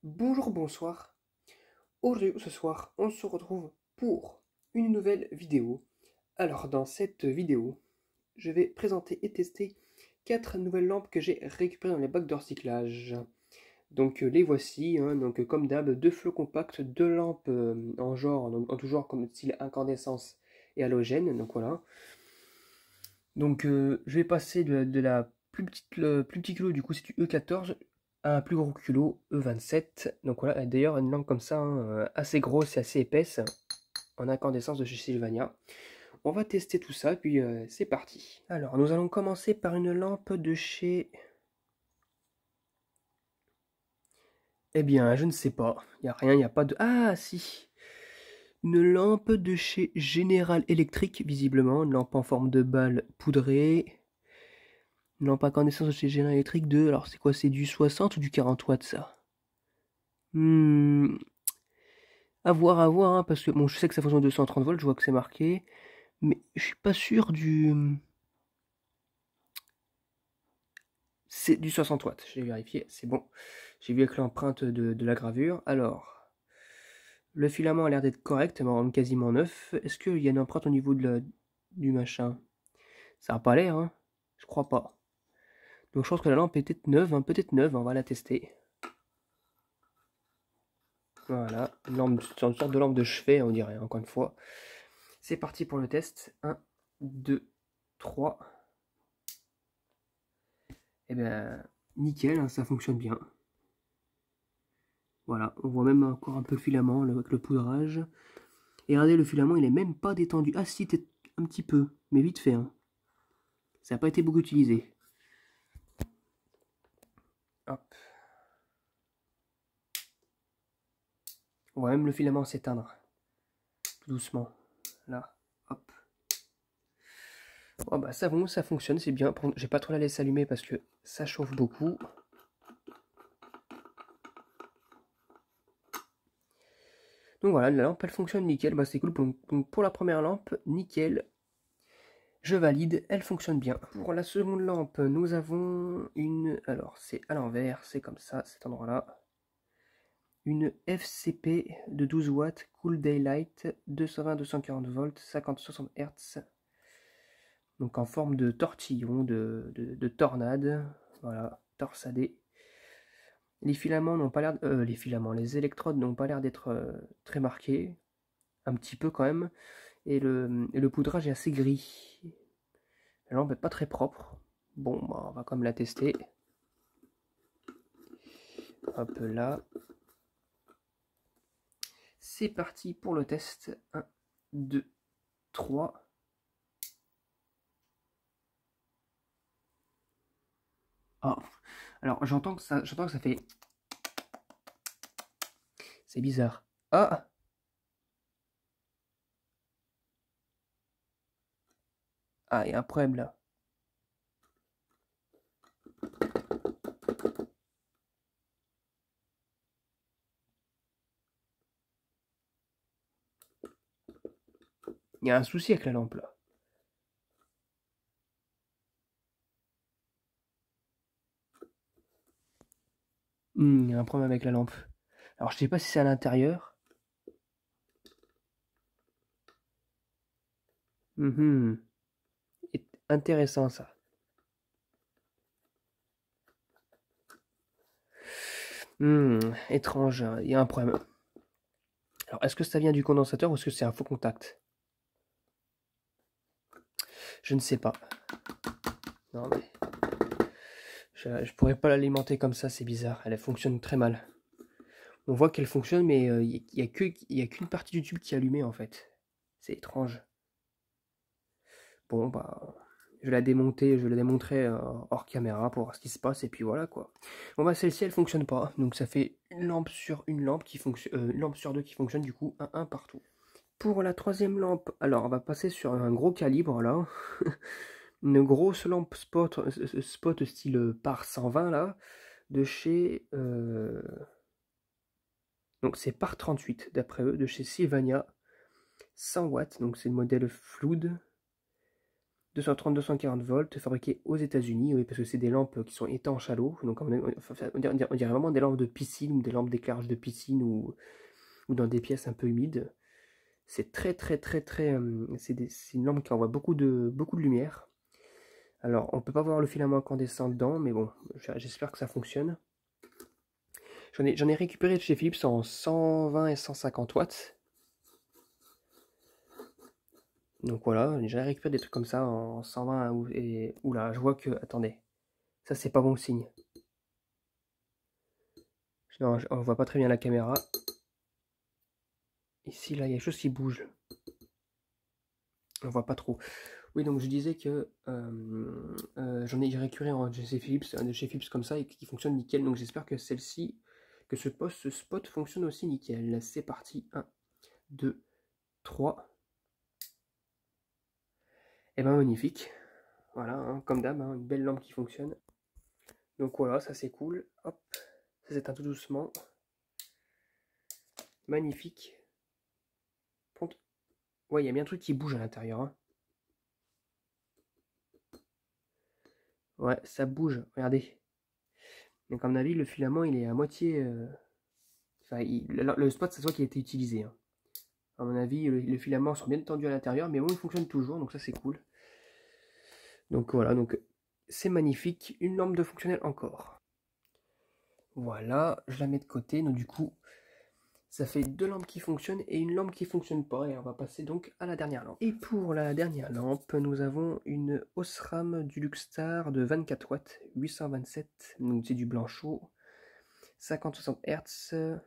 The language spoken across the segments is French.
Bonjour, bonsoir. Aujourd'hui, ce soir, on se retrouve pour une nouvelle vidéo. Alors, dans cette vidéo, je vais présenter et tester 4 nouvelles lampes que j'ai récupérées dans les bacs de recyclage. Donc, les voici, hein. Donc, comme d'hab, deux flots compacts, deux lampes en genre, en tout genre, comme style incandescence et halogène. Donc, voilà. Donc, je vais passer de la plus petite, le plus petit kilo, du coup, c'est du E14, à un plus gros kilo, E27. Donc, voilà, d'ailleurs, une lampe comme ça, hein, assez grosse et assez épaisse, en incandescence de chez Sylvania. On va tester tout ça, puis c'est parti. Alors, nous allons commencer par une lampe de chez... Eh bien, je ne sais pas. Il n'y a rien, il n'y a pas de... Ah, si! Une lampe de chez General Electric, visiblement. Une lampe en forme de balle poudrée. Une lampe à incandescence de chez General Electric de... Alors, c'est quoi? C'est du 60 ou du 40 watts, ça? Hmm, à voir, hein, parce que bon, je sais que ça fonctionne 230 volts, je vois que c'est marqué, mais je suis pas sûr du... C'est du 60 watts, j'ai vérifié, c'est bon. J'ai vu avec l'empreinte de la gravure. Alors, le filament a l'air d'être correct, mais quasiment neuf. Est-ce qu'il y a une empreinte au niveau du machin? Ça n'a pas l'air, hein? Je crois pas. Donc je pense que la lampe est peut-être neuve, on va la tester. Voilà, une sorte de lampe de chevet, on dirait, encore une fois. C'est parti pour le test. Un, 2, 3. Eh bien, nickel, hein, ça fonctionne bien. Voilà, on voit même encore un peu le filament avec le poudrage. Et regardez, le filament, il est même pas détendu. Ah si, un petit peu, mais vite fait, hein. Ça n'a pas été beaucoup utilisé. Hop. On voit même le filament s'éteindre. Doucement. Là, hop. Oh bah ça bon, ça fonctionne, c'est bien. J'ai pas trop la laisser allumer parce que ça chauffe beaucoup. Donc voilà, la lampe elle fonctionne nickel, bah c'est cool. Donc pour la première lampe, nickel. Je valide, elle fonctionne bien. Pour la seconde lampe, nous avons une... Alors c'est à l'envers, c'est comme ça, cet endroit-là. Une FCP de 12 watts, Cool Daylight, 220-240 volts, 50-60 Hz. Donc en forme de tortillon, de tornade. Voilà, torsadé. Les filaments n'ont pas l'air... les électrodes n'ont pas l'air d'être très marquées. Un petit peu quand même. Et le poudrage est assez gris. La lampe n'est pas très propre. Bon, bah, on va quand même la tester. Hop là. C'est parti pour le test. 1, 2, 3. Ah, alors j'entends que ça fait... C'est bizarre. Ah! Ah, il y a un problème là. Il y a un souci avec la lampe là. Il y a un problème avec la lampe. Alors je sais pas si c'est à l'intérieur. Intéressant ça. Étrange, il y a un problème. Alors est-ce que ça vient du condensateur ou est-ce que c'est un faux contact? Je ne sais pas. Non mais... Je pourrais pas l'alimenter comme ça, c'est bizarre. Elle fonctionne très mal. On voit qu'elle fonctionne, mais il n'y a qu'une partie du tube qui est allumée en fait. C'est étrange. Bon, bah, je la démontrerai hors caméra pour voir ce qui se passe, et puis voilà quoi. Bon, bah, celle-ci elle fonctionne pas, donc ça fait une lampe sur une lampe qui fonctionne, une lampe sur deux qui fonctionne, du coup, un partout. Pour la troisième lampe, alors on va passer sur un gros calibre là. Une grosse lampe spot style par 120 là, de chez. Donc c'est par 38 d'après eux, de chez Sylvania, 100 watts, donc c'est le modèle Flood. 230-240 volts, fabriquées aux États-Unis, oui, parce que c'est des lampes qui sont étanches à l'eau. Donc on dirait vraiment des lampes de piscine ou des lampes d'éclairage de piscine ou dans des pièces un peu humides. C'est très, c'est une lampe qui envoie beaucoup de lumière. Alors, on peut pas voir le filament incandescent dedans, mais bon, j'espère que ça fonctionne. J'en ai récupéré de chez Philips en 120 et 150 watts. Donc voilà, j'ai récupéré des trucs comme ça en 120 et oula, je vois que, attendez, ça c'est pas bon signe. Non, on voit pas très bien la caméra. Ici, là, il y a quelque chose qui bouge. On voit pas trop. Oui, donc je disais que j'ai récupéré de chez Philips comme ça et qui fonctionne nickel. Donc j'espère que celle-ci, que ce spot fonctionne aussi nickel. C'est parti. 1, 2, 3. Et ben magnifique. Voilà, hein, comme d'hab, hein, une belle lampe qui fonctionne. Donc voilà, ça c'est cool. Hop, ça s'éteint tout doucement. Magnifique. Ouais, il y a bien un truc qui bouge à l'intérieur. Hein. Ouais, ça bouge, regardez. Donc à mon avis, le filament, il est à moitié... Enfin, le spot, ça se voit qu'il a été utilisé. Hein. À mon avis, les filaments sont bien tendus à l'intérieur, mais bon, il fonctionne toujours, donc ça c'est cool. Donc voilà, donc c'est magnifique. Une lampe de fonctionnel encore. Voilà, je la mets de côté, donc du coup, ça fait 2 lampes qui fonctionnent et une lampe qui ne fonctionne pas. Et on va passer donc à la dernière lampe. Et pour la dernière lampe, nous avons une Osram du Luxstar de 24 watts, 827, donc c'est du blanc chaud, 50-60 Hz,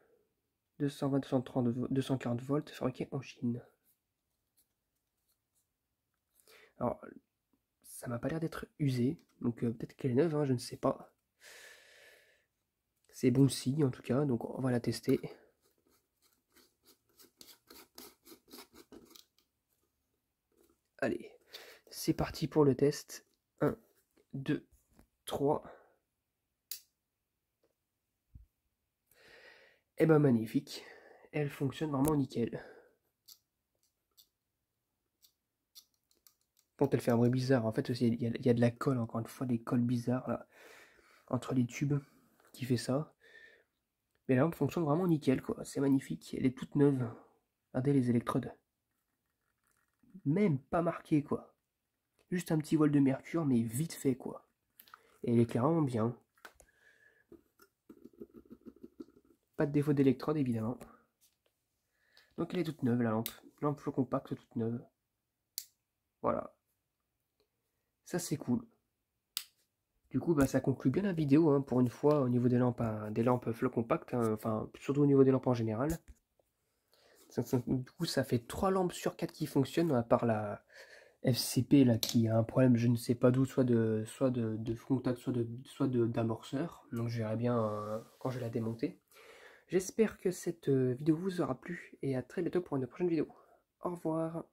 220-240 volts, fabriqué en Chine. Alors, ça m'a pas l'air d'être usé, donc peut-être qu'elle est neuve, hein, je ne sais pas. C'est bon signe en tout cas, donc on va la tester. Allez, c'est parti pour le test. 1, 2, 3. Et ben magnifique, elle fonctionne vraiment nickel. Bon, elle fait un bruit bizarre, en fait il y a de la colle, encore une fois, des colles bizarres là, entre les tubes qui fait ça. Mais la lampe fonctionne vraiment nickel quoi, c'est magnifique, elle est toute neuve. Regardez les électrodes. Même pas marqué quoi. Juste un petit voile de mercure, mais vite fait quoi. Et elle est clairement bien. Pas de défaut d'électrode évidemment. Donc elle est toute neuve la lampe. Lampe flow compacte toute neuve. Voilà. Ça c'est cool. Du coup bah, ça conclut bien la vidéo hein, pour une fois au niveau des lampes flow compact. Hein, enfin surtout au niveau des lampes en général. Du coup ça fait 3 lampes sur 4 qui fonctionnent à part la FCP là qui a un problème je ne sais pas d'où, soit de contact, soit d'amorceur. Donc je verrai bien quand je vais la démonter. J'espère que cette vidéo vous aura plu et à très bientôt pour une prochaine vidéo. Au revoir.